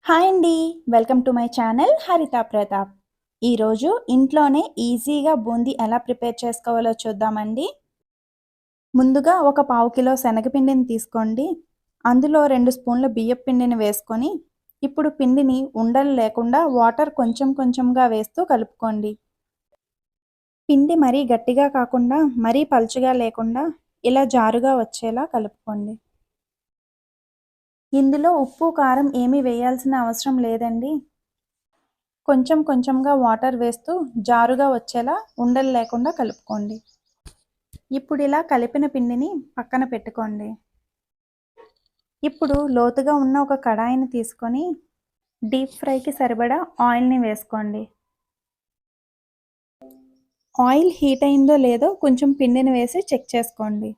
Hi అండి. Welcome to my channel హరిత ప్రతాప్. ఈరోజు ఇంట్లోనే ఈజీగా బూందీ ఎలా ప్రిపేర్ చేసుకోవాలో చూద్దామండి. ముందుగా ఒక పావు కిలో శనగపిండిని తీసుకోండి. అందులో 2 స్పూన్ల బియ్యపు పిండిని వేసుకొని ఇప్పుడు పిండిని ఉండలు లేకుండా వాటర్ కొంచెం కొంచెంగా వేస్తూ కలుపుకోండి. పిండి మరీ గట్టిగా కాకుండా మరీ పలుచగా లేకుండా ఇలా జారుగా వచ్చేలా కలుపుకోండి. ఇందులో ఉప్పు, కారం ఏమీ వేయాల్సిన అవసరం లేదండి. కొంచెం కొంచెంగా వాటర్ వేస్తూ జారుగా వచ్చేలా ఉండలు లేకుండా కలుపుకోండి. ఇప్పుడు ఇలా కలిపిన పిండిని పక్కన పెట్టుకోండి. ఇప్పుడు లోతుగా ఉన్న ఒక కడాయిని తీసుకొని డీప్ ఫ్రైకి సరిపడా ఆయిల్ని వేసుకోండి. ఆయిల్ హీట్ అయిందో లేదో కొంచెం పిండిని వేసి చెక్ చేసుకోండి.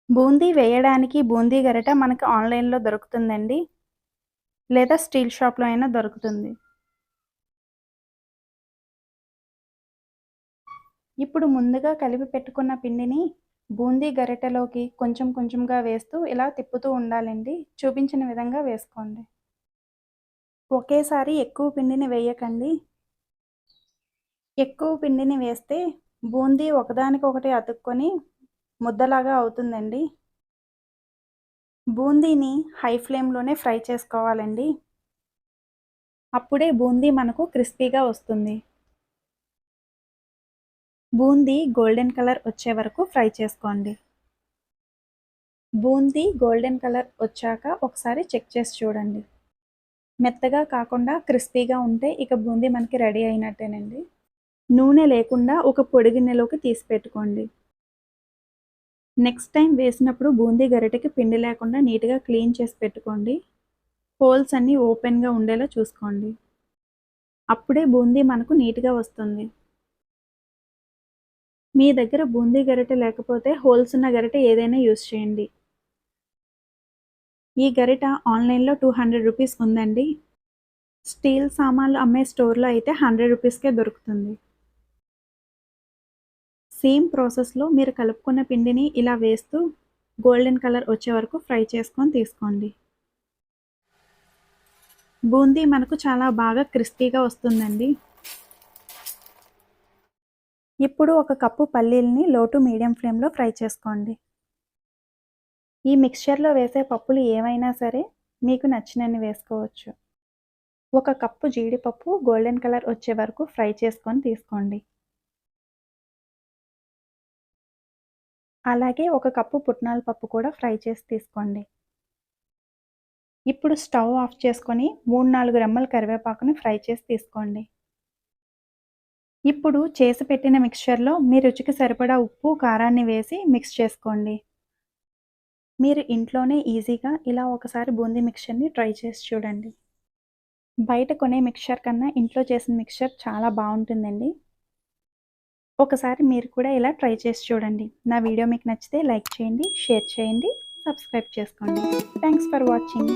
బూందీ వేయడానికి బూందీ గరిట మనకి ఆన్లైన్లో దొరుకుతుందండి, లేదా స్టీల్ షాప్లో అయినా దొరుకుతుంది. ఇప్పుడు ముందుగా కలిపి పెట్టుకున్న పిండిని బూందీ గరిటెలోకి కొంచెం కొంచెంగా వేస్తూ ఇలా తిప్పుతూ ఉండాలండి. చూపించిన విధంగా వేసుకోండి. ఒకేసారి ఎక్కువ పిండిని వేయకండి. ఎక్కువ పిండిని వేస్తే బూందీ ఒకదానికొకటి అతుక్కొని ముద్దలాగా అవుతుందండి. బూందీని హై ఫ్లేమ్లోనే ఫ్రై చేసుకోవాలండి. అప్పుడే బూందీ మనకు క్రిస్పీగా వస్తుంది. బూందీ గోల్డెన్ కలర్ వచ్చే వరకు ఫ్రై చేసుకోండి. బూందీ గోల్డెన్ కలర్ వచ్చాక ఒకసారి చెక్ చేసి చూడండి. మెత్తగా కాకుండా క్రిస్పీగా ఉంటే ఇక బూందీ మనకి రెడీ అయినట్టేనండి. నూనె లేకుండా ఒక పొడి గిన్నెలోకి తీసి పెట్టుకోండి. నెక్స్ట్ టైం వేసినప్పుడు బూందీ గరిటెకి పిండి లేకుండా నీట్గా క్లీన్ చేసి పెట్టుకోండి. హోల్స్ అన్నీ ఓపెన్గా ఉండేలా చూసుకోండి. అప్పుడే బూందీ మనకు నీట్గా వస్తుంది. మీ దగ్గర బూందీ గరిటె లేకపోతే హోల్స్ ఉన్న గరిటె ఏదైనా యూస్ చేయండి. ఈ గరిట ఆన్లైన్లో 200 రూపీస్ ఉందండి. స్టీల్ సామాన్లు అమ్మే స్టోర్లో అయితే 100 రూపీస్కే దొరుకుతుంది. సేమ్ ప్రాసెస్లో మీరు కలుపుకున్న పిండిని ఇలా వేస్తూ గోల్డెన్ కలర్ వచ్చే వరకు ఫ్రై చేసుకొని తీసుకోండి. బూందీ మనకు చాలా బాగా క్రిస్పీగా వస్తుందండి. ఇప్పుడు ఒక కప్పు పల్లీలని లో టు మీడియం ఫ్లేమ్లో ఫ్రై చేసుకోండి. ఈ మిక్స్చర్లో వేసే పప్పులు ఏవైనా సరే మీకు నచ్చినన్ని వేసుకోవచ్చు. ఒక కప్పు జీడిపప్పు గోల్డెన్ కలర్ వచ్చే వరకు ఫ్రై చేసుకొని తీసుకోండి. అలాగే ఒక కప్పు పుట్నాల పప్పు కూడా ఫ్రై చేసి తీసుకోండి. ఇప్పుడు స్టవ్ ఆఫ్ చేసుకొని 3-4 రెమ్మల కరివేపాకుని ఫ్రై చేసి తీసుకోండి. ఇప్పుడు చేసి పెట్టిన మిక్స్చర్లో మీ రుచికి సరిపడా ఉప్పు, కారాన్ని వేసి మిక్స్ చేసుకోండి. మీరు ఇంట్లోనే ఈజీగా ఇలా ఒకసారి బూందీ మిక్స్చర్ని ట్రై చేసి చూడండి. బయట కొనే మిక్స్చర్ కన్నా ఇంట్లో చేసిన మిక్స్చర్ చాలా బాగుంటుందండి. ఒకసారి మీరు కూడా ఇలా ట్రై చేసి చూడండి. నా వీడియో మీకు నచ్చితే లైక్ చేయండి, షేర్ చేయండి, సబ్స్క్రైబ్ చేసుకోండి. Thanks for watching.